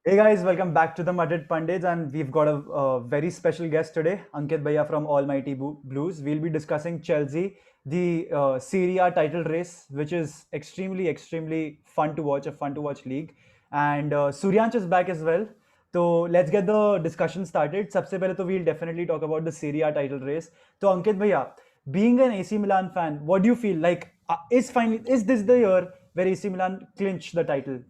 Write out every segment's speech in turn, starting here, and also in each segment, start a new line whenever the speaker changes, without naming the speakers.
Hey guys, welcome back to the Mudded Pandits, and we've got a very special guest today, Ankit Bhaiya from Almighty Blues. We'll be discussing Chelsea, the Serie A title race, which is extremely fun to watch, a fun to watch league. And Suryansh is back as well. So let's get the discussion started. सबसे पहले तो we'll definitely talk about the Serie A title race. So Ankit Bhaiya, being an AC Milan fan, what do you feel like? Is this the year where AC Milan clinch the title?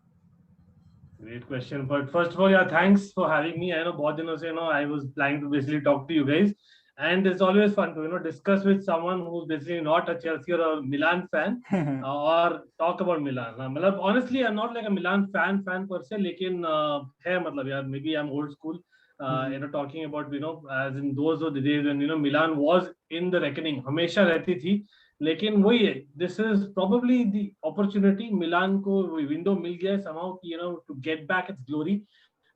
Great question. But first of all, yeah, thanks for having me. I know बहुत दिनों से, I was planning to basically talk to you guys, and it's always fun to discuss with someone who's basically not a Chelsea or a Milan fan, or talk about Milan. मतलब honestly, I'm not like a Milan fan per se, लेकिन है मतलब यार, maybe I'm old school. Talking about as in those were the days when Milan was in the reckoning. हमेशा रहती थी. लेकिन वही है, this is probably the opportunity Milan को विंडो मिल गया है somehow कि to get back its glory.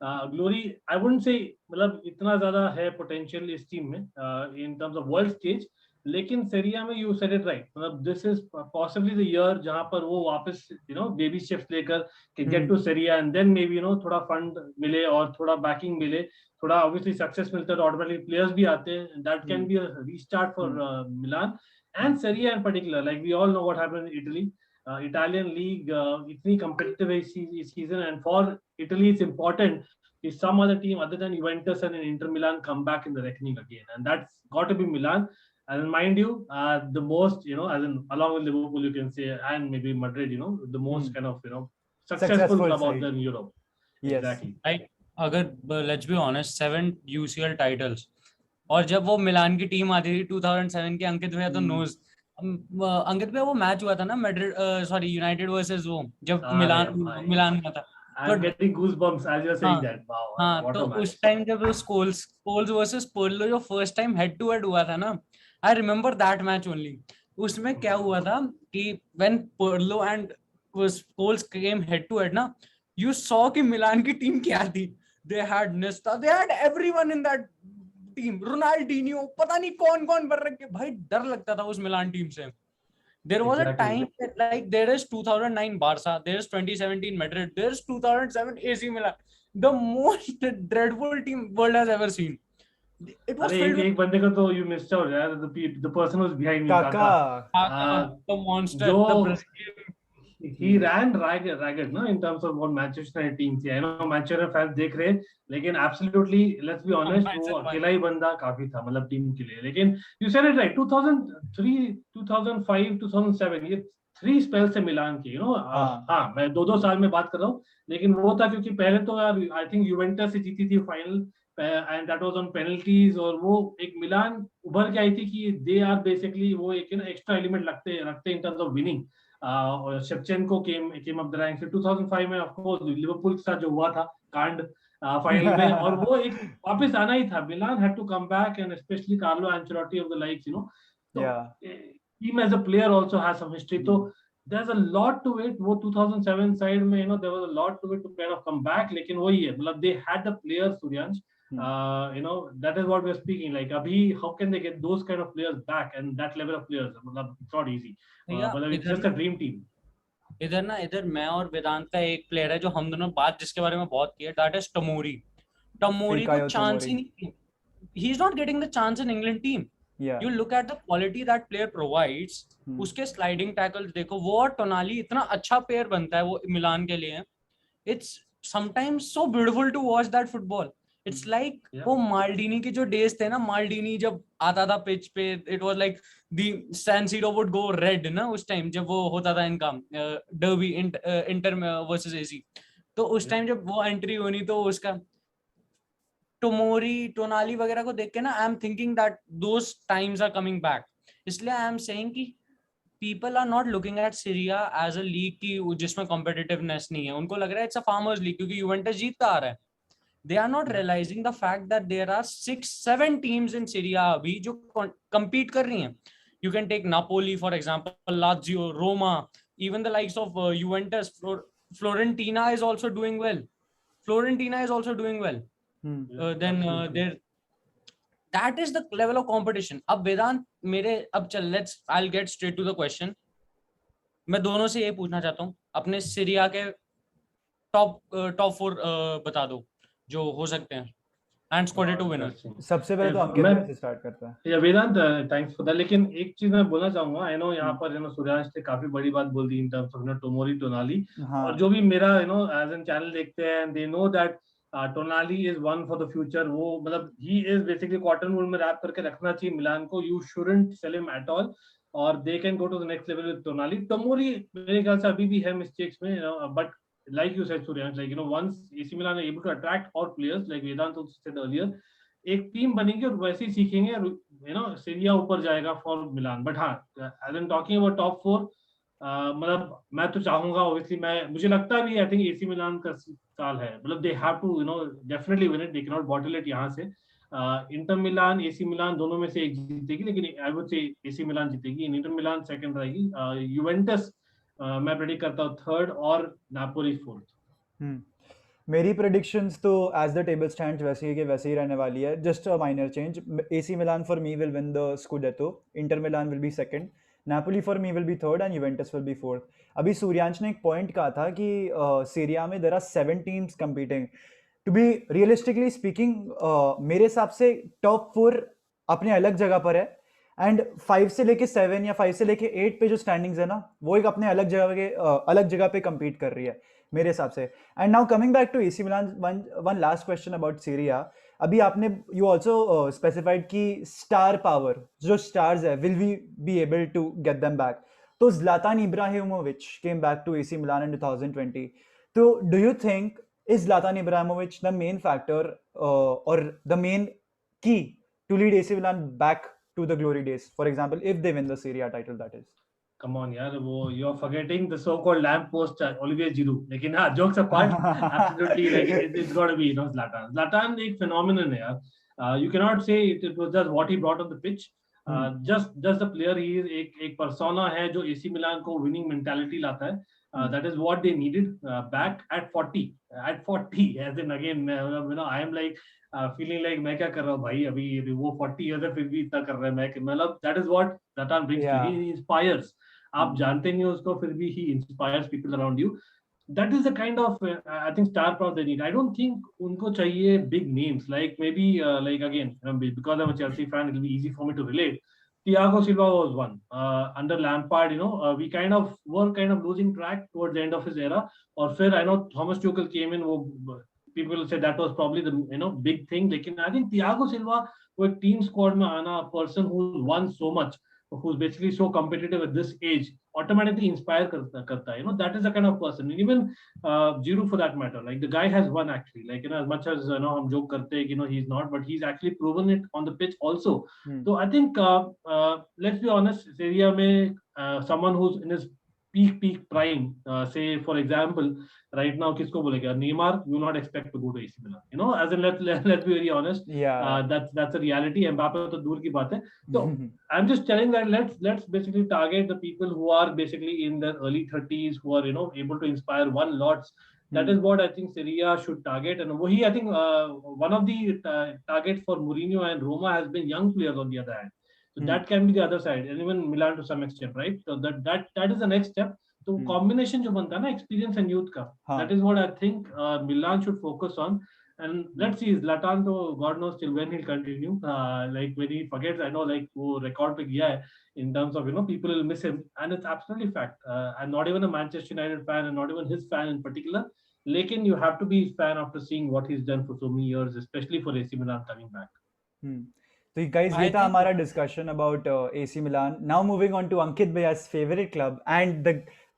Glory I wouldn't say मतलब इतना ज्यादा है पोटेंशियल इस टीम में in terms of world stage. लेकिन सेरिया में यू सेड इट राइट, मतलब this is possibly the year जहां पर वो वापस बेबी स्टेप्स लेकर के get to Serie A, and then maybe थोड़ा फंड मिले और थोड़ा बैकिंग मिले, थोड़ा ऑब्वियसली सक्सेस मिलता है तो ऑटोमेटिकली प्लेयर्स भी आते हैं. That can be a restart for Milan and Serie A in particular. Like we all know what happened in Italy. Italian league, itni competitive है इस season, and for Italy it's important if some other team other than Juventus and Inter Milan come back in the reckoning again, and that's got to be Milan. And mind you, the most as in along with Liverpool, you can say, and maybe Madrid, the most kind of successful
Successful
club out
side.
there in Europe.
Yes.
Exactly.
Like अगर let's be honest 7 UCL titles, और जब वो मिलान की team आती थी 2007 के, अंकित भैया तो नोज, अंकित भैया वो मैच हुआ था ना मैड्रिड सॉरी यूनाइटेड वर्सेस वो, जब मिलान मिलान में था.
I'm getting goosebumps as you're saying
हाँ
that. Wow,
हाँ,
what
तो
a match.
उस टाइम जब वो स्कोल्स वर्सेस पर्लो जो first time head to head हुआ था ना, I remember that match only. उसमें क्या हुआ था कि when Pirlo and Scholes came head to head ना, यू सॉ कि मिलान की टीम क्या थी. They had Nesta, they had everyone in that team, Ronaldinho, पता नहीं कौन कौन भर रखे. भाई डर लगता था उस मिलान टीम से. There was a time that, like, there is 2009 Barca, there is 2017 Madrid, there is 2007 AC Milan, the most dreadful team world has ever seen. It was filled with
एक बंदे को तो you missed out यार, the person who's behind you,
Kaka.
Kaka, the monster,
जो
the Brazilian.
he ran ragged no, in terms of what Manchester United team थी. I know Manchester fans देख रहे, लेकिन absolutely let's be honest, वो अकेला ही बंदा काफी था मतलब टीम के लिए. लेकिन you said it right, 2003 2005 2007 ये 3 स्पेल से मिलान की हाँ मैं दो साल में बात कर रहा हूँ. लेकिन वो था क्योंकि पहले तो यार आई थिंक यूवेंटस से जीती थी final, and that was on penalties, और वो एक मिलान उभर के आई थी कि दे आर बेसिकली वो एक एक्स्ट्रा एलिमेंट रखते इन terms of winning. Shevchenko came up the ranks. 2005 में ऑफ कोर्स लिवरपूल के साथ जो हुआ था कांड फाइनल में, और वो एक वापस आना ही था. Milan had to come back, and especially Carlo Ancelotti of the likes, तो team as a player also has some history. तो there's a lot to it. वो 2007 साइड में there was a lot to it to kind of come back. लेकिन वही है, मतलब they had the players, Suryansh. That is what we're speaking. Like अभी how can they get those kind of players back and that level of players? मतलब it's not easy. मतलब it's just a dream team.
इधर मैं और वेदांत का एक player है जो हम दोनों बात जिसके बारे में बहुत की है, दैट इज टमोरी. टमोरी को चांस ही नहीं, ही is not getting the chance in England team. You look at the quality that player provides. उसके स्लाइडिंग टैकल्स देखो, वो और टोनाली इतना अच्छा प्लेयर बनता है वो मिलान के लिए. It's sometimes so beautiful to watch that football. It's like वो माल्डीनी के जो डेज थे ना, माल्डीनी जब आता था पिच पे, it was like the San Siro would go red ना उस टाइम जब वो होता था इनका डर्बी इंटर वर्सेस एसी. तो उस टाइम जब वो एंट्री होनी तो उसका टोमोरी टोनाली वगैरह को देख के ना, I am thinking that those times are coming back. इसलिए आई एम सेइंग कि people are not looking at Serie A as a league की जिसमें कॉम्पिटिटिवनेस नहीं है. उनको लग रहा है इट्स अ फार्मर्स लीग क्योंकि यूवेंटस जीतता आ रहा है. They are not realising the fact that there are 6-7 teams in Serie A अभी जो compete कर रही हैं. You can take Napoli for example, Lazio, Roma, even the likes of Juventus. Fiorentina is also doing well. Then there, that is the level of competition. अब वेदांत मेरे अब चल I'll get straight to the question. मैं दोनों से ये पूछना चाहता हूँ अपने सीरिया के टॉप 4 बता दो जो हो सकते हैं एंड स्कूडेटो विनर।
सबसे पहले तो अंकित भैया से स्टार्ट करता है।
या वेदांत, थैंक्स फॉर दैट। लेकिन एक चीज मैं बोलना चाहूंगा, आई नो यहाँ पर सूर्यांश ने काफी बड़ी बात बोल दी इन टर्म्स ऑफ टोमोरी टोनाली, और जो भी मेरा एज एन चैनल देखते हैं, they know that Tonali is one for the future. वो मतलब ही इज बेसिकली कॉटन वूल में रैप करके रखना चाहिए मिलान को, you shouldn't sell him at all, और they can go to the next level with Tonali. Tomori मेरे ख्याल से अभी भी है मिस्टेक्स में, but like you said Suryansh, like once AC Milan are able to attract all players, like Vedant also said earlier, एक team बनेगी और वैसे ही सीखेंगे, सीरिया ऊपर जाएगा फॉर मिलान। बट हाँ, as an talking about top 4, मतलब मैं तो चाहूंगा ऑब्वियसली, मुझे लगता भी आई थिंक एसी मिलान का साल है, मतलब they have to definitely win it, they can not bottle it यहाँ से। इंटर मिलान एसी मिलान दोनों में से एक जीतेगी, लेकिन I would say AC Milan जीतेगी, इंटर मिलान सेकंड रहेगी, यूवेंटस मैं प्रेडिक्ट करता हूँ थर्ड, और नापोली फोर्थ।
मेरी प्रेडिक्शंस तो एज द टेबल स्टैंड्स वैसे ही के वैसे ही रहने वाली है, just a minor change. AC Milan for me will win the scudetto, Inter Milan will be second, Napoli for me will be third and Juventus will be fourth. अभी सूर्यांश ने एक पॉइंट कहा था कि सीरिया में there are 7 teams competing. To be realistically speaking, मेरे हिसाब से टॉप 4 अपने अलग जगह पर है, एंड 5 से लेके 7 या 5 से लेके 8 पे जो स्टैंडिंग्स है ना, वो एक अपने अलग जगह पे compete कर रही है मेरे हिसाब से। And now coming back to AC Milan, one last question about Serie A. अभी आपने यू ऑल्सो स्पेसिफाइड कि स्टार पावर, जो स्टार्स है, will we be able to get them back? तो Zlatan Ibrahimovic came back to AC Milan in 2020, तो do you think is Zlatan Ibrahimovic the main factor or the main key to lead AC Milan back to the glory days, for example, if they win the Serie A title, that is?
Come on यार, वो you are forgetting the so-called lamp post Olivier Giroud. लेकिन हाँ, jokes apart, absolutely, like it's got to be Zlatan. Zlatan एक phenomenon है यार. You cannot say it was just what he brought on the pitch. Just the player he is, एक persona है जो AC Milan को winning mentality लाता है. That is what they needed back at 40. At 40, as in again, I am like feeling like मैं क्या कर रहा हूँ भाई, अभी वो 40 years है फिर भी इतना कर रहा है, मैं मतलब that is what Zlatan brings to you. He inspires. आप जानते नहीं हो उसको, फिर भी he inspires people around you. That is the kind of I think star power they need. I don't think उनको चाहिए big names, like maybe like again, because I'm a Chelsea fan, it will be easy for me to relate. Thiago Silva was one under Lampard. We were losing track towards the end of his era. Or फिर I know Thomas Tuchel came in. People say that was probably the big thing. लेकिन I think Thiago Silva वो एक team squad में आना, a person who's won so much, who's basically so competitive at this age, automatically inspire करता है. That is the kind of person. And even Giroud for that matter, like the guy has won actually. Like as much as हम joke करते हैं he's not, but he's actually proven it on the pitch also. So I think let's be honest, Serie A में someone who's in his peak prime, say for example right now किसको बोलेगा, Neymar, you will not expect to go to AC Milan, as in let's be very honest. That's a reality. Mbappe तो दूर की बात है. So I'm just telling that let's basically target the people who are basically in their early 30s, who are able to inspire one lots. That is what I think Serie A should target. And I think one of the targets for Mourinho and Roma has been young players on the other hand. So that can be the other side, and even Milan to some extent, right? So that is the next step. So combination जो बनता है ना experience and youth का, that is what I think Milan should focus on. And let's see, Zlatan, though, God knows till when he'll continue. Like when he forgets, I know, like वो record पे गया है in terms of people will miss him, and it's absolutely fact. I'm not even a Manchester United fan, and not even his fan in particular. लेकिन you have to be his fan after seeing what he's done for so many years, especially for AC Milan coming back.
So guys, ये था हमारा discussion about AC Milan. Now moving on to Ankit Bhaiya's favorite club and the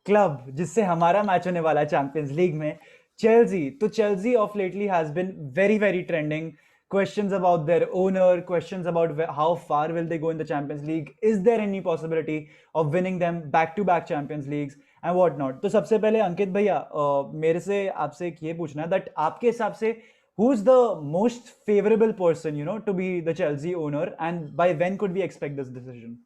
club जिससे हमारा match होने वाला है Champions League में, Chelsea. तो Chelsea of lately has been very trending. Questions about their owner, questions about how far will they go in the Champions League. Is there any possibility of winning them back-to-back Champions Leagues and whatnot? तो सबसे पहले अंकित भैया, मेरे से आपसे ये पूछना है that आपके हिसाब से who's the most favorable person, to be the Chelsea owner, and by when could we expect this decision?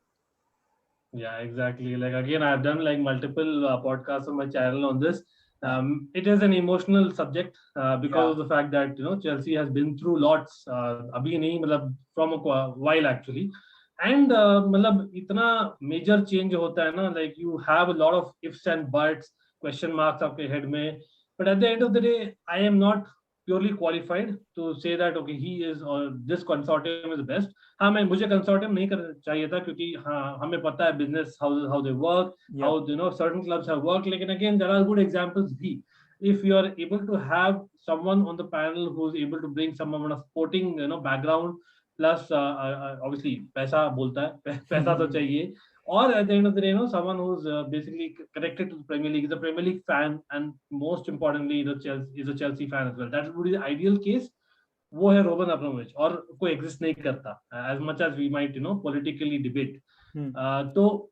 Yeah, exactly. Like again, I've done like multiple podcasts on my channel on this. It is an emotional subject because of the fact that Chelsea has been through lots. अभी नहीं, मतलब from a while actually, and मतलब इतना major change होता है ना, like you have a lot of ifs and buts, question marks आपके head में. But at the end of the day, I am not purely qualified to say that okay he is or this consortium is the best. हाँ मैं मुझे consortium नहीं करना चाहिए था क्योंकि हाँ हमें पता है business how they work, how certain clubs have worked. लेकिन again there are good examples भी. If you are able to have someone on the panel who is able to bring someone on a sporting background plus obviously पैसा बोलता है पैसा तो चाहिए. Or at the end of the day, someone who's basically connected to the Premier League, is a Premier League fan, and most importantly, is a Chelsea fan as well. That would be the ideal case. वो है robin Abramovich और कोई exist नहीं करता as much as we might politically debate. So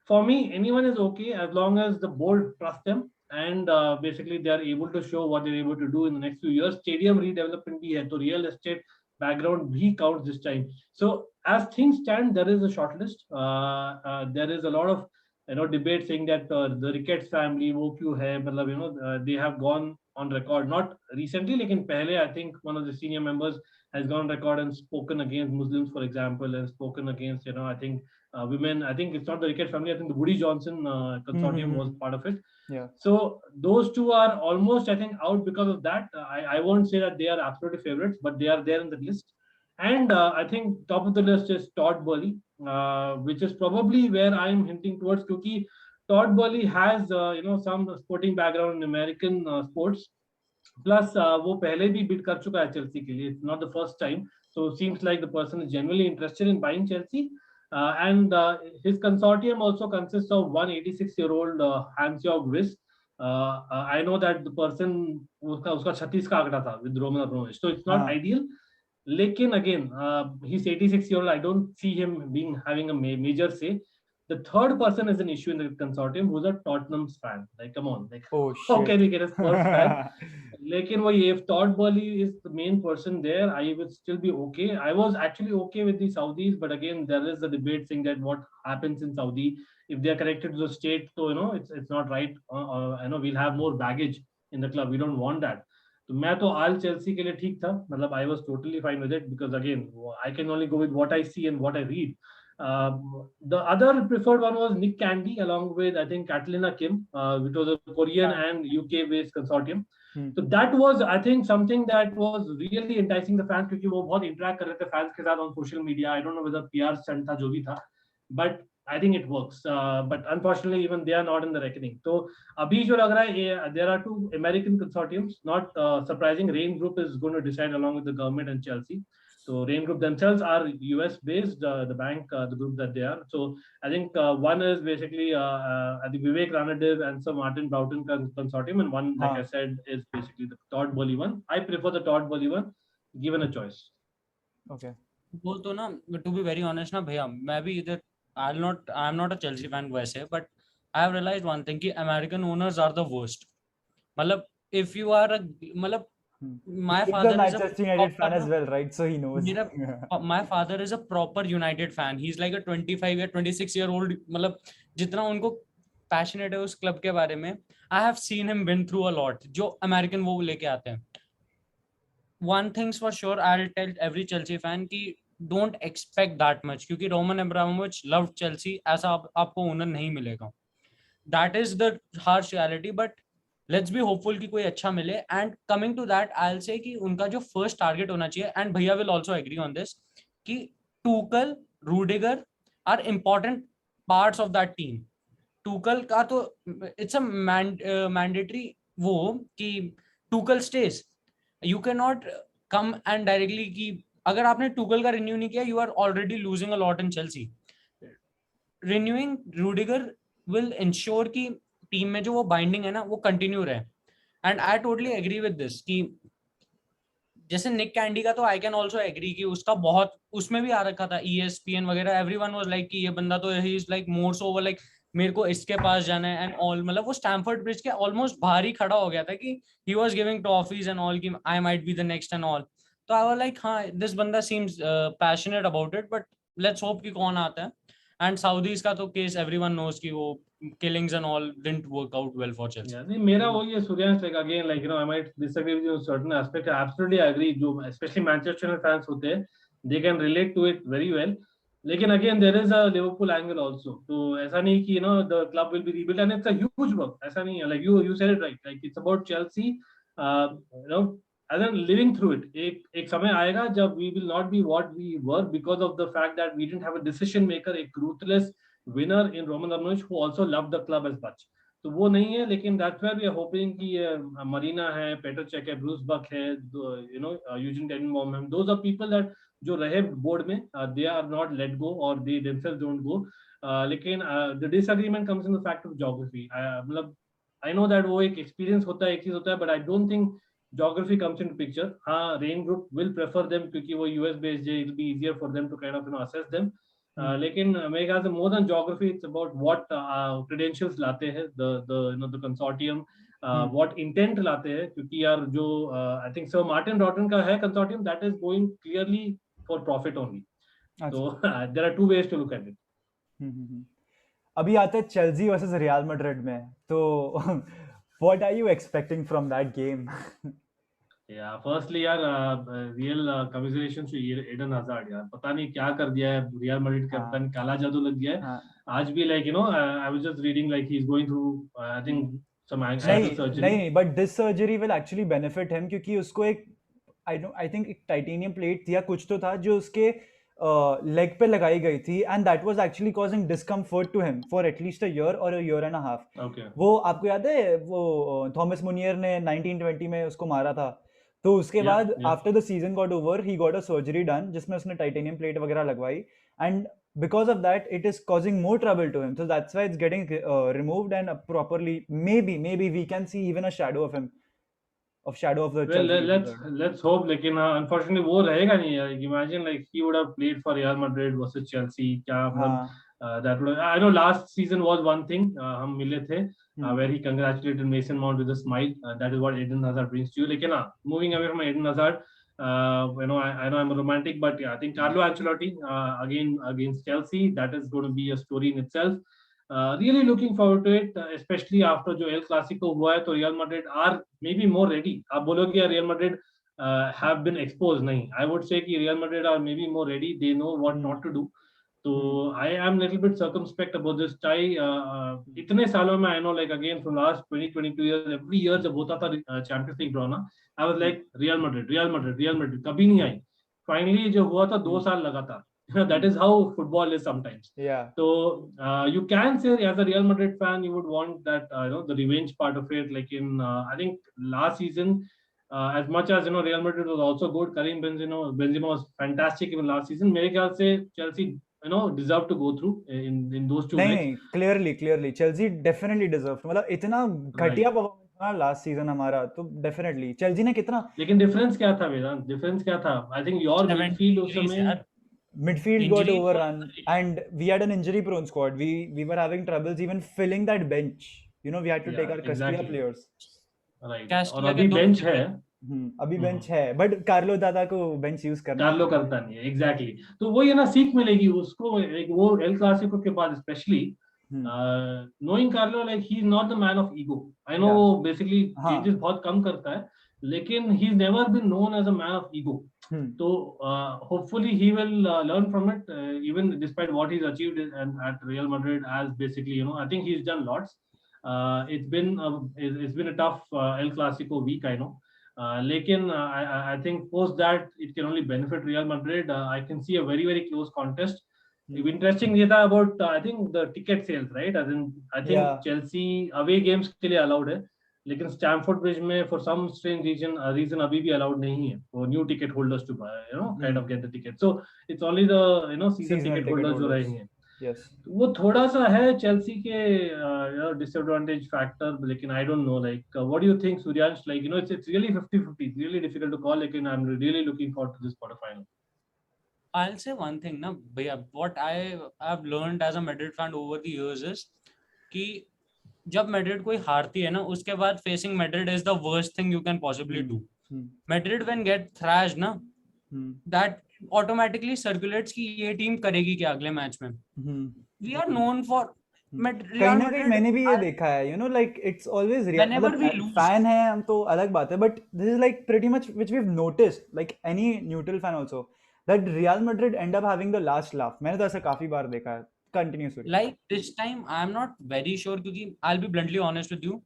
for me anyone is okay as long as the board trusts them and basically they are able to show what they're able to do in the next few years. Stadium redevelopment bhi hai to real estate background bhi counts this time. So as things stand, there is a shortlist. There is a lot of debate saying that the Ricketts family wo kyun hai, matlab they have gone on record not recently lekin pehle I think one of the senior members has gone on record and spoken against Muslims, for example, and spoken against I think women. I think it's not the Ricketts family. I think the Woody Johnson consortium was part of it.
Yeah.
So those two are almost, I think, out because of that. I won't say that they are absolutely favorites, but they are there in the list. And I think top of the list is Todd Boehly, which is probably where I'm hinting towards. Because Todd Boehly has some sporting background in American sports. Plus, वो पहले भी bid कर चुका है Chelsea के लिए. It's not the first time. So seems like the person is genuinely interested in buying Chelsea. And his consortium also consists of one 86-year-old Hans-Jörg Wyss. I know that the person उसका 36 का आंकड़ा था with Roman Abramovich. So it's not ideal. Lekin again, he's 86-year-old. I don't see him having a major say. The third person is an issue in the consortium who's a Tottenham's fan. Like, come on, like, how can we get a Spurs fan? Lekin if Todd Boehly is the main person there, I would still be okay. I was actually okay with the Saudis, but again, there is a debate saying that what happens in Saudi if they are connected to the state. So it's not right. We'll have more baggage in the club. We don't want that. तो मैं तो आल Chelsea के लिए ठीक था. मतलब I was totally fine with it because again I can only go with what I see and what I read. The other preferred one was Nick Candy along with I think Catalina Kim, which was a Korean and UK based consortium. So that was I think something that was really enticing the fans क्योंकि वो बहुत interact कर रहे थे fans के साथ on social media. I don't know whether PR stunt था जो भी था, but I think it works. But unfortunately even they are not in the reckoning. So अभी जो लग रहा है there are two American consortiums. Not surprising, Rain Group is going to decide along with the government and Chelsea. So Rain Group themselves are US based, the bank, the group that they are. So I think one is basically I think Vivek Ranadiv and Sir Martin Broughton consortium, and one, like I said, is basically the Todd Boehly one. I prefer the Todd Boehly one, given a choice.
Okay.
वो तो ना, to be very honest ना भैया, मैं भी इधर I'm not a Chelsea fan वैसे, but I have realized one thing कि American owners are the worst. मतलब if you are a मतलब my father is a
Manchester United fan as well, right? So he knows.
My father is a proper United fan. He's like a 25 or 26-year-old. मतलब जितना उनको passionate है उस club के बारे में, I have seen him win through a lot. जो American वो लेके आते हैं. One thing's for sure, I'll tell every Chelsea fan कि don't expect that much क्योंकि Roman Abramovich loved Chelsea. ऐसा आपको owner नहीं मिलेगा. That is the harsh reality, but let's be hopeful कि कोई अच्छा मिले. And coming to that, I'll say कि उनका जो first target होना चाहिए, and भैया will also agree on this, कि Tuchel, Rudiger are important parts of that team. Tuchel का तो it's a mandatory वो कि Tuchel stays. You cannot come and directly कि अगर आपने Tuchel का renew नहीं किया, you are already losing a lot in Chelsea. Renewing Rudiger will ensure कि टीम में जो वो बाइंडिंग है ना वो कंटिन्यू रहे. And I totally agree with this कि जैसे निक कैंडी का तो आई कैन आल्सो एग्री कि उसका बहुत उसमें भी आ रखा था ESPN वगैरह. एवरीवन वाज लाइक कि ये बंदा तो he is like more so over like मेरे को इसके पास जाना है एंड ऑल. मतलब वो स्टैमफोर्ड ब्रिज के ऑलमोस्ट बाहर ही खड़ा हो गया था कि he was giving trophies and all कि I might be the next and all. तो आई वाज लाइक हाँ दिस बंदा seems passionate about it, but let's hope कि कौन आता है. And Saudis का तो case everyone knows कि वो killings and all didn't work out well for Chelsea.
Yeah, नहीं मेरा वही है Suryansh, like again like I might disagree with you on certain aspect. I absolutely agree. जो especially Manchester United fans होते हैं, they can relate to it very well. लेकिन again there is a Liverpool angle also, तो ऐसा नहीं कि the club will be rebuild and it's a huge work, ऐसा नहीं है, like you said it right, like it's about Chelsea, as an living through it, एक समय आएगा जब we will not be what we were because of the fact that we didn't have a decision maker, एक ruthless winner in Roman Abramovich who also loved the club as much, तो वो नहीं है, लेकिन that's where we are hoping कि Marina है, पेटर check है, Bruce बक है, यूजिन टेनबॉम है, दोज आर पीपल दैट जो रहे बोर्ड में, they are not let go और दे देमसेल्व्स डोंट गो, लेकिन the disagreement comes in the fact of geography, मतलब आई नो दैट वो एक एक्सपीरियंस होता है, एक चीज होता है, but I don't think geography comes in picture. हाँ, Raine group will prefer them क्योंकि वो यूएस बेस्ड है, it will be easier for them to kind of assess them, लेकिन मेरे ख्याल से more than geography it's about what credentials लाते हैं द कंसोर्टियम, व्हाट इंटेंट लाते हैं, क्योंकि यार जो I think sir Martin Broughton का है consortium, that is going clearly for profit only, तो there are two ways to look at it.
अभी आते हैं चेल्सी वर्सेस रियल मैड्रिड में, तो what are you expecting from that game?
Yeah, firstly यार real commiserations to Eden Hazard यार, पता नहीं क्या कर दिया है रियल मैड्रिड का, पता नहीं काला जादू लग गया है. आज भी like I was just reading like he's going through I think some ankle surgery.
नहीं, but this surgery will actually benefit him क्योंकि उसको एक I think एक टाइटेनियम प्लेट या कुछ तो था जो उसके लेग पे लगाई गई थी, and that was actually causing discomfort to him for at least a year और a year and a half. वो आपको याद है वो थॉमस मुनियर ने 1920 में उसको मारा था, तो उसके बाद after the season got over he got a surgery done जिसमें उसने टाइटेनियम प्लेट वगैरह लगवाई, and because of that it is causing more trouble to him, so that's why it's getting removed and properly maybe we can see even a shadow of him, shadow of the
well, let's hope, लेकिन unfortunately वो रहेगा नहीं यार. Imagine like he would have played for Real Madrid versus Chelsea, क्या मतलब that would have, I know last season was one thing, हम मिले थे where he congratulated Mason Mount with a smile, that is what Eden Hazard brings to you. लेकिन moving away from Eden Hazard, I know I'm a romantic, but yeah, I think Carlo Ancelotti again against Chelsea, that is going to be a story in itself. Really looking forward to it, especially after जो El Clasico हुआ है, तो Real Madrid are maybe more ready. आप बोलोगे यार Real Madrid have been exposed, नहीं, I would say कि Real Madrid are maybe more ready. They know what not to do. So I am a little bit circumspect about this tie. इतने सालों में I know like again from last 22 years, every year जब होता था Champions League draw ना, I was like Real Madrid, Real Madrid, Real Madrid, कभी नहीं आई. Finally जो हुआ था 2 साल लगातार. That is how football is sometimes.
Yeah.
So you can say as a Real Madrid fan, you would want that the revenge part of it. Like in I think last season, as much as Real Madrid was also good, Karim Benzema was fantastic even last season. मेरे ख्याल से Chelsea deserve to go through in those two legs.
नहीं, clearly Chelsea definitely deserved. मतलब इतना घटिया performance था last season हमारा, तो डेफिनेटली चेल्सी ने कितना,
लेकिन डिफरेंस क्या था वेदांत, डिफरेंस क्या था? आई थिंक योर मिडफील्ड उस समय
midfield got overrun and we had an injury prone squad. We were having troubles even filling that bench. We had to take our Castilla players.
Right. और अभी bench है.
अभी bench है, but Carlo दादा को bench use करना,
Carlo करता नहीं है. एग्जैक्टली. तो वो ये ना सीख मिलेगी उसको, वो एल क्लासिको के बाद specially knowing Carlo, like he's not the man of ego. I know basically changes बहुत कम करता है, लेकिन he's never been known as a man of ego. So hopefully he will learn from it, even despite what he's achieved at Real Madrid as basically, I think he's done lots. It's been a tough El Clasico week, I know. लेकिन I think post that it can only benefit Real Madrid. I can see a very very close contest. Interesting ये था about I think the ticket sales, right? As in I think Chelsea away games के लिए allowed है, लेकिन Stamford bridge में for some strange reason अभी भी allowed नहीं है for new ticket holders to buy, kind of get the ticket. So it's only the season ticket holders जो रहेंगे.
Yes.
वो थोड़ा सा है चेल्सी के disadvantage factor, लेकिन I don't know, like what do you think, Suryansh? Like it's really 50-50. It's really difficult to call, लेकिन I'm really looking forward to this quarterfinal.
I'll say one thing ना भैया, what I've learned as a Madrid fan over the years is कि जब Madrid कोई हारती है ना, उसके बाद facing Madrid is the worst thing you can possibly do. Madrid when get thrashed ना, that automatically circulates कि ये टीम करेगी क्या अगले मैच में. We are known for
कहीं ना कहीं मैंने भी ये देखा है, like it's always मतलब fan है हम तो अलग बात है, but this is like pretty much which we've noticed, like any neutral fan also, that Real Madrid end up having the last laugh. मैंने तो ऐसा काफी बार देखा है. Continue, Surya.
Like this time, I'm not very sure क्योंकि I'll be bluntly honest with you.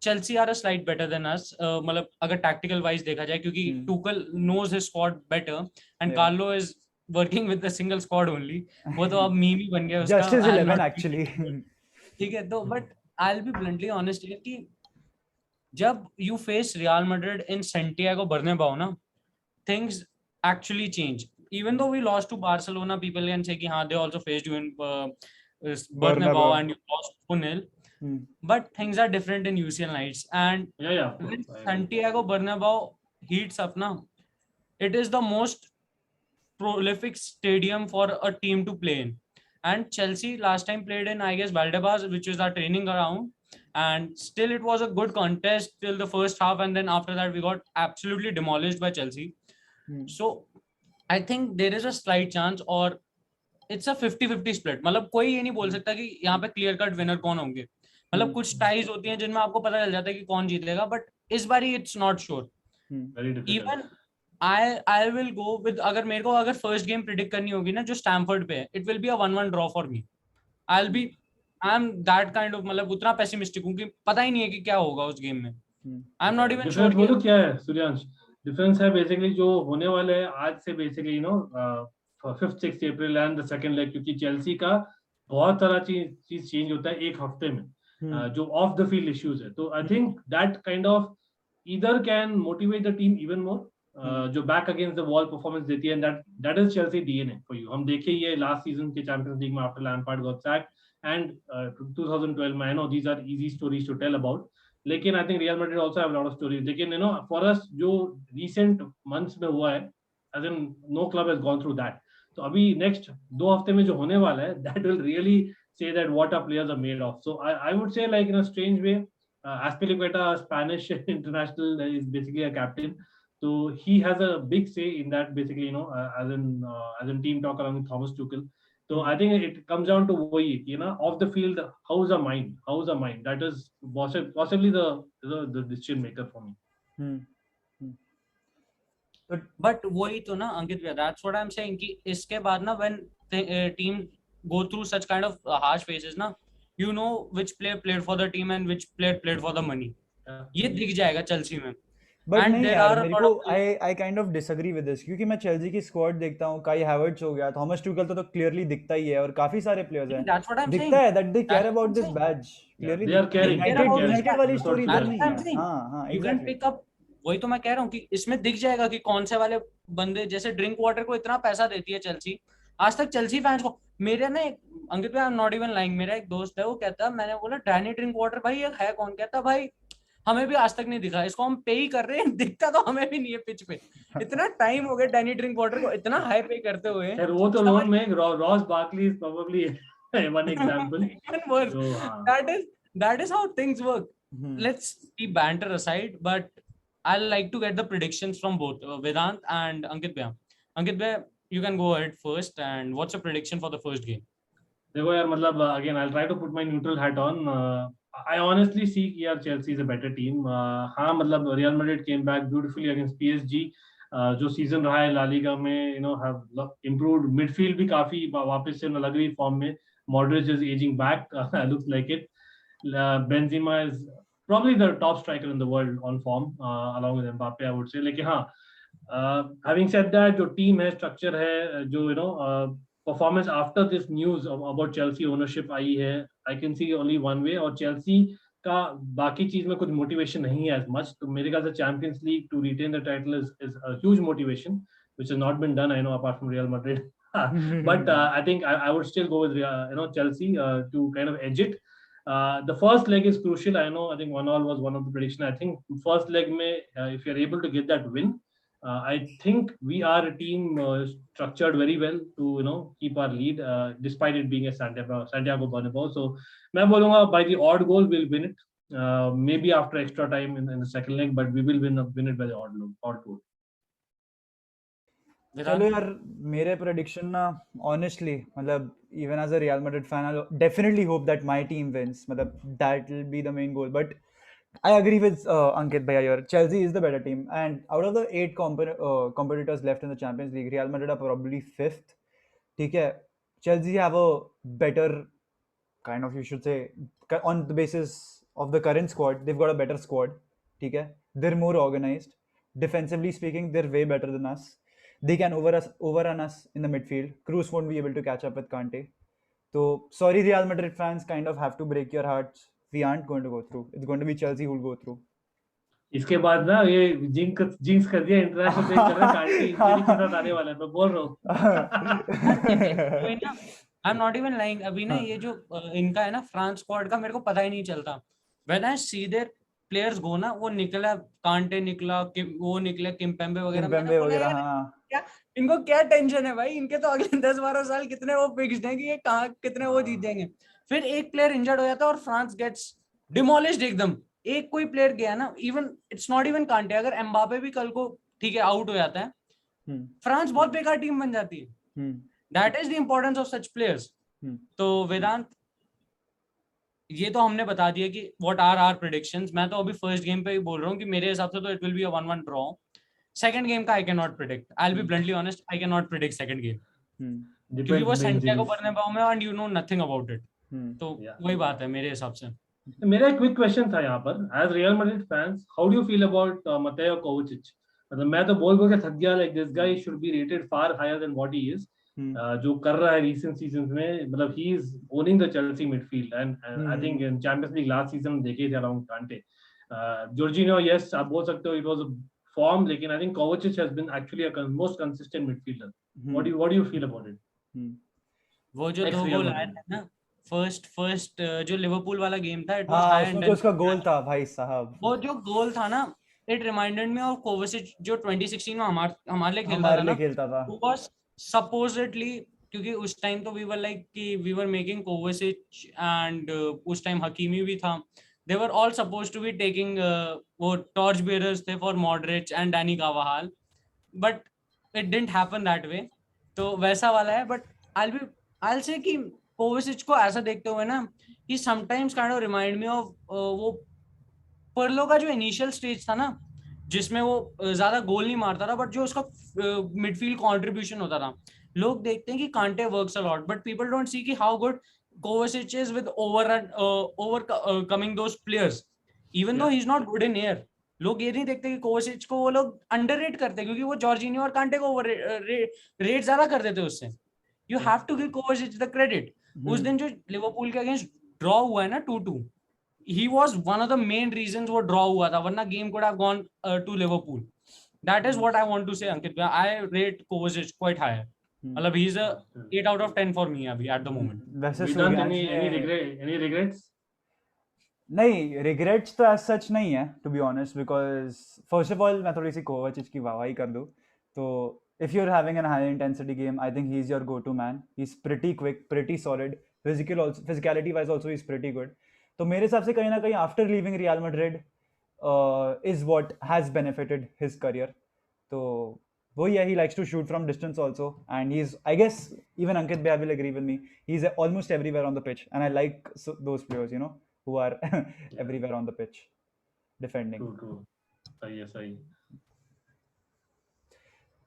Chelsea are a slight better than us. मतलब अगर tactical wise देखा जाए क्योंकि Tuchel knows his squad better and Carlo is working with the single squad only. वो तो अब meme ही बन गया उसका.
Just his 11 actually.
ठीक है तो but I'll be bluntly honest here कि जब you face Real Madrid in Santiago Bernabeu ना, things actually change. Even though we lost to Barcelona, people can say कि हाँ they also faced you in Bernabeu and you lost 4-0. But things are different in UCL nights, and when Santiago Bernabeu heats up now, it is the most prolific stadium for a team to play in. And Chelsea last time played in, I guess, Valdebebas, which is our training ground, and still it was a good contest till the first half, and then after that we got absolutely demolished by Chelsea. So I think there is a slight chance, or it's a 50-50 split. मतलब कोई ये नहीं बोल सकता कि यहाँ पे clear cut winner कौन होंगे. मतलब कुछ टाइज होती हैं जिनमें आपको पता चल जाता है कि कौन जीतेगा, बट इस बारी it's not sure. Even I will go with, अगर मेरे को अगर फर्स्ट गेम प्रिडिक्ट करनी होगी ना जो स्टैमफोर्ड पे है, it will be a 1-1 draw for me. I am that kind of, मतलब उतना पेसिमिस्टिक हूं कि पता ही नहीं है कि क्या होगा उस गेम में. I am not even sure.
बोलो क्या है सूर्यांश. डिफरेंस है बेसिकली जो होने वाले है आज से basically you know 5th-6th April and the second leg, क्योंकि चेल्सी का बहुत सारा चीज चेंज होता है एक हफ्ते में. जो ऑफ द फील्ड इश्यूज है, तो I think that kind of either can motivate the team even more, जो back against the wall performance देती है. And that is Chelsea DNA for you. हम देखे ये लास्ट सीजन के चैंपियंस लीग में after Lampard got sacked and 2012 में. I know these are easy stories to tell about, लेकिन I think Real Madrid also have lot of stories. लेकिन you know for us जो recent months में हुआ है, as in no club has gone through that. तो अभी next 2 हफ्ते में जो होने वाला है, that will really say that what our players are made of. So I would say, like, in a strange way, Azpilicueta, Spanish international, is basically a captain. So he has a big say in that, basically, you know, as in team talk along with Thomas Tuchel. So I think it comes down to wayy, you know, off the field, how's our mind? That is possibly the decision maker for me.
But वही तो ना अंकित भैया, that's what I'm saying कि इसके बाद ना when team go through such kind of harsh phases ना, you know which player played for the team and which player played for the money. ये दिख जाएगा चेल्सी में.
But नहीं यार, मेरे को I kind of disagree with this, क्योंकि मैं चेल्सी की स्क्वाड देखता हूँ. काई हैवर्ट्स हो गया, थॉमस टुकल तो क्लियरली दिखता ही है, और काफी सारे प्लेयर्स हैं. दिखता है that they care about this badge. Clearly
they are caring.
United वाली स्टोरी इधर नहीं है. हाँ,
you can pick up. वही तो मैं कह रहा हूँ कि इसमें दिख जाएगा कि कौन से वाले बंदे, जैसे ड्रिंक वाटर को इतना पैसा देती है चेल्सी. आज तक चेल्सी फैंस को, मेरे ना अंकित भाई, I am not even lying, मेरा एक दोस्त है, वो कहता है, मैंने बोला डैनी ड्रिंक वाटर भाई ये है कौन? कहता भाई हमें भी आज तक नहीं दिखा, इसको हम पे ही कर रहे हैं, दिखता तो हमें भी नहीं है पिच पे. इतना टाइम हो गया डैनी ड्रिंक वाटर को इतना हाई पे करते हुए.
वो तो लोन में Ross Barkley is probably one example.
That is how things work. Let's keep banter aside, but I'd like to get the predictions from both Vedant and Ankit Bhaiya. Ankit Bhaiya, you can go ahead first, and what's your prediction for the first game?
देखो यार, मतलब again I'll try to put my neutral hat on. I honestly see यार Chelsea is a better team. हाँ मतलब Real Madrid came back beautifully against PSG. जो season रहा है La Liga में, you know, have improved. Midfield भी काफी वापस से लग रही फॉर्म में. Modric is aging back. Looks like it. Benzema is probably the top striker in the world on form, along with Mbappe, I would say. लेकिन हाँ, having said that, जो team है, structure है, जो you know performance after this news about Chelsea ownership आई है, I can see only one way. और Chelsea का बाकी चीज में कुछ motivation नहीं है as much. तो मेरे ख्याल से Champions League to retain the title is a huge motivation, which has not been done, I know, apart from Real Madrid. But I think I would still go with Chelsea to kind of edge it. The first leg is crucial. I know, I think 1-1 was one of the prediction. I think first leg may, if you're able to get that win, I think we are a team structured very well to keep our lead, despite it being a Santiago Bernabeu. So मैं बोलूँगा by the odd goal we'll win it. Maybe after extra time in the second leg, but we will win it by the odd goal.
चलो यार, मेरे prediction ना, honestly मतलब even as a Real Madrid fan, I definitely hope that my team wins. मतलब that will be the main goal. But I agree with Ankit Bhaiya here. Chelsea is the better team, and out of the 8 competitors left in the Champions League, Real Madrid are probably 5th. ठीक है, Chelsea have a better kind of, you should say, on the basis of the current squad, they've got a better squad. ठीक है, they're more organized. Defensively speaking, they're way better than us. They can overrun us in the midfield. Cruz won't be able to catch up with Kante. So sorry, Real Madrid fans, kind of have to break your hearts. We aren't going to go through. It's going to be Chelsea who'll go through.
इसके बाद ना ये jinx कर दिया, international break कर रहा है, कांटे इंजरी के साथ आने वाला है, मैं बोल रहा हूँ.
I am not even lying. अभी ना ये जो इनका है ना फ्रांस स्क्वाड का, मेरे को पता ही नहीं चलता. When I see their players go ना, वो निकला कांटे, निकला वो निकले किम्पेम्बे वगैरह. क्या इनको क्या टेंशन है भाई? इनके तो अगले 10-12 साल कितने वो फिक्स्ड हैं कि ये कहाँ कितने वो जीतेंगे. फिर एक प्लेयर इंजर्ड हो जाता है और फ्रांस गेट्स डिमोलिश्ड एकदम. एक कोई प्लेयर गया ना, इवन इट्स नॉट इवन कांटे, अगर एम्बापे भी कल को ठीक है आउट हो जाता है, फ्रांस बहुत बेकार टीम बन जाती है. That is the importance of such players. तो वेदांत, ये तो हमने बता दिया कि व्हाट आर आवर प्रेडिक्शंस. मैं तो अभी फर्स्ट गेम पे ही बोल रहा हूँ कि मेरे हिसाब से तो it will be a 1-1 draw. Second game का I can not predict. I will be bluntly honest, I can not predict second game, क्योंकि वो सैंटियागो बर्नाब्यू में and you know nothing about it. तो वही बात है मेरे हिसाब से.
मेरा एक क्विक क्वेश्चन था यहाँ पर. As Real Madrid fans, how do you feel about Mateo Kovacic? मतलब मैं तो बोल के थक गया, like this guy should be rated far higher than what he is. जो कर रहा है रीसेंट सीजंस में, मतलब ही is owning the Chelsea midfield, and I think in Champions League last season देखे थे अराउंड कांटे. जॉर्जिनो, यस आप बोल सकते हो इट वाज अ फॉर्म, लेकिन I think Kovacic has been actually a most consistent midfielder. What do you feel about it?
वो जो 2 गोल आए थे ना फर्स्ट जो लिवरपूल वाला गेम था, इट वाज हाई एंड
उसका गोल था भाई साहब.
वो जो गोल था ना, इट रिमाइंडेड मी ऑफ कोवाचिच जो 2016 में हमारे लिए खेलता था. वो वाज सपोजिटली, क्योंकि उस टाइम तो वी वर लाइक कि we were making Kovacic and उस टाइम हकीमी भी था. They were all supposed to be taking, वो टॉर्च बेयरर्स थे for Modric and Dani Carvajal, but it didn't happen that way. तो वैसा वाला है. बट I'll say कि कोवाचिच को ऐसा देखते हुए ना, he sometimes kind of remind me of वो पर्लो का जो इनिशियल स्टेज था ना, जिसमें वो ज्यादा गोल नहीं मारता था, बट जो उसका मिडफील्ड कंट्रीब्यूशन होता था. लोग देखते हैं कि Kante works a lot, but people don't see कि how good Kovacic is with overcoming those players, even though he is not good in air. लोग ये नहीं देखते कि कोवाचिच को वो लोग अंडररेट करते हैं, क्योंकि वो जॉर्जिनियो और कांटे को ओवर रेट ज्यादा कर देते उससे. You have to give Kovacic the credit. उस दिन जो लिवरपूल के अगेंस्ट ड्रॉ हुआ है ना 2-2, he was one of the main reasons वो ड्रॉ हुआ था, वरना game could have gone to Liverpool. That is what I want to say, Ankit. I rate Kovacic quite high. मतलब he is a 8 out of 10 for me अभी at the moment.
वैसे
any regrets?
नहीं, regrets तो as such नहीं है, to be honest, because first of all मैं थोड़ी सी Kovacic की वाहवाही कर दूँ तो if you're having a high intensity game, I think he's your go-to man. He's pretty quick, pretty solid. Physicality wise also he's pretty good. तो मेरे हिसाब से कहीं ना कहीं after leaving Real Madrid is what has benefited his career. तो वही है, he likes to shoot from distance also, and he's, I guess even Ankit Bhaiya will agree with me, he's almost everywhere on the pitch, and I like those players, you know, who are everywhere on the pitch defending.
True. सही.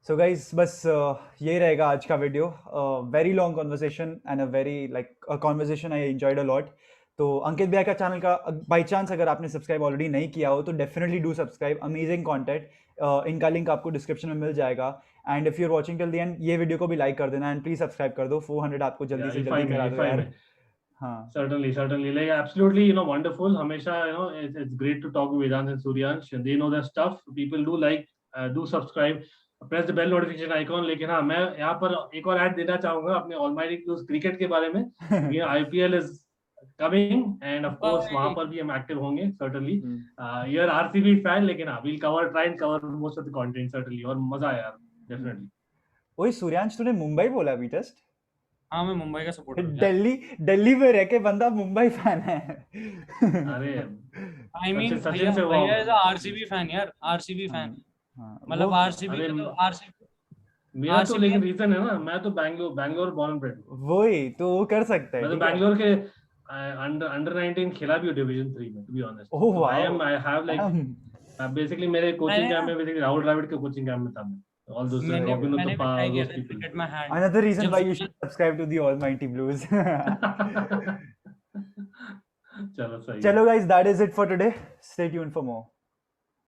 So guys, बस यही रहेगा आज का video. Very long conversation and a very like conversation I enjoyed a lot. तो अंकित भैया का channel का बाई चांस अगर आपने सब्सक्राइब ऑलरेडी नहीं किया हो तो definitely do subscribe. Amazing content. इनका लिंक आपको डिस्क्रिप्शन में मिल जाएगा. And if you are watching till the end, ये वीडियो को भी लाइक कर देना एंड प्लीज सब्सक्राइब कर दो. 400 आपको जल्दी से जल्दी करा दो यार. हाँ,
certainly, like absolutely, you know, wonderful. हमेशा, you know, it's great to talk with Vedant and Suryansh. They know their stuff. People do like, do subscribe, press the bell notification icon. लेकिन हाँ, मैं यहाँ पर एक और ऐड देना चाहूँगा अपने ऑलमाइटी ब्लूज क्रिकेट के बारे में. IPL is coming and of course वहाँ पर भी हम एक्टिव होंगे certainly. You're RCB fan, लेकिन हाँ, we'll try and cover most of the content certainly. और मजा आया यार, definitely.
ओए सूर्यांश, तूने मुंबई बोला अभी जस्ट?
हाँ, मैं मुंबई का सपोर्टर हूँ.
दिल्ली में रह के बंदा मुंबई फैन है.
अरे
I mean भैया इज आरसीबी फैन यार, आरसीबी फैन. मतलब आरसीबी तो आरसीबी
मेरा तो लेकिन रीजन है ना, मैं तो बैंगलोर बॉर्न ब्रेड.
वही तो वो कर सकता है.
मैं तो बैंगलोर के अंडर 19 खेला भी डिवीजन 3 में, to be honest.
Oh wow.
I have like basically मेरे कोचिंग कैंप में बेसिकली राहुल द्रविड़ के कोचिंग कैंप में था मैं. All those Robin of the Power, those people.
Another reason why you should subscribe to the Almighty Blues.
चलो सही.
Chalo guys, that is it for today. Stay tuned for more.